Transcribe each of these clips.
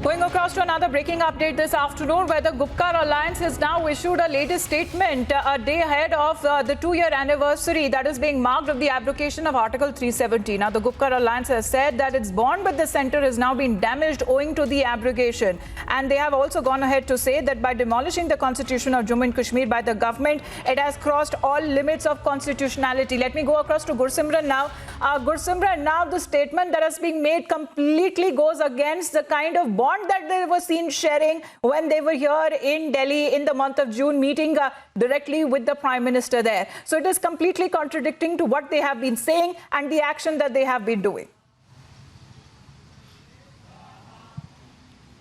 Going across to another breaking update this afternoon, where the Gupkar Alliance has now issued a latest statement a day ahead of the 2-year anniversary that is being marked of the abrogation of Article 370. Now, the Gupkar Alliance has said that its bond with the centre has now been damaged owing to the abrogation. And they have also gone ahead to say that by demolishing the constitution of Jammu and Kashmir by the government, it has crossed all limits of constitutionality. Let me go across to Gursimran now. Gursimran, now the statement that has been made completely goes against the kind of bond that they were seen sharing when they were here in Delhi in the month of June, meeting directly with the Prime Minister there. So it is completely contradicting to what they have been saying and the action that they have been doing.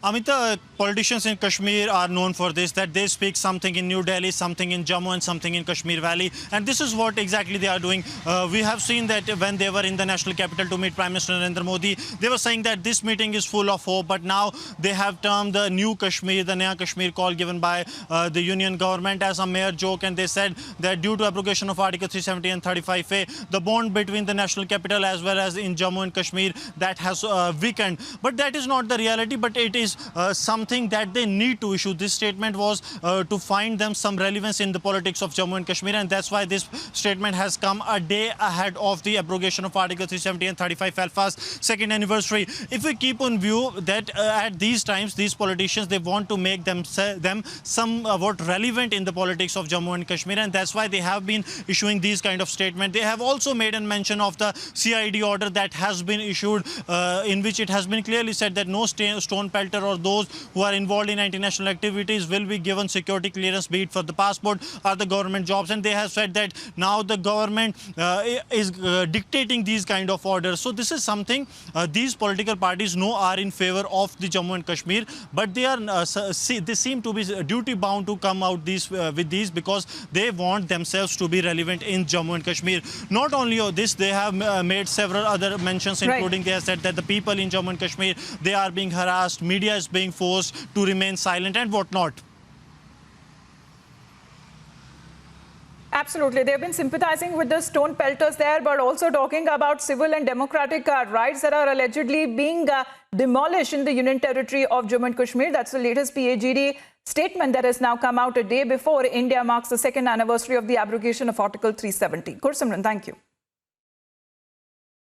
Amita, politicians in Kashmir are known for this, that they speak something in New Delhi, something in Jammu and something in Kashmir Valley. And this is what exactly they are doing. We have seen that when they were in the national capital to meet Prime Minister Narendra Modi, they were saying that this meeting is full of hope. But now they have termed the new Kashmir, the Naya Kashmir call given by the union government as a mere joke. And they said that due to abrogation of Article 370 and 35A, the bond between the national capital as well as in Jammu and Kashmir, that has weakened. But that is not the reality, but it is something that they need to issue. This statement was to find them some relevance in the politics of Jammu and Kashmir, and that's why this statement has come a day ahead of the abrogation of Article 370 and 35 Alpha's second anniversary. If we keep on view that at these times, these politicians, they want to make them somewhat relevant in the politics of Jammu and Kashmir, and that's why they have been issuing these kind of statements. They have also made a mention of the CID order that has been issued, in which it has been clearly said that no stone pelter or those who are involved in anti-national activities will be given security clearance, be it for the passport or the government jobs. And they have said that now the government is dictating these kind of orders. So this is something these political parties know are in favor of the Jammu and Kashmir, but they are they seem to be duty bound to come out with these because they want themselves to be relevant in Jammu and Kashmir. Not only this, they have made several other mentions, including they have said that the people in Jammu and Kashmir, they are being harassed, media is being forced to remain silent and whatnot. Absolutely. They've been sympathizing with the stone pelters there, but also talking about civil and democratic rights that are allegedly being demolished in the Union Territory of Jammu and Kashmir. That's the latest PAGD statement that has now come out a day before India marks the second anniversary of the abrogation of Article 370. Gursimran, thank you.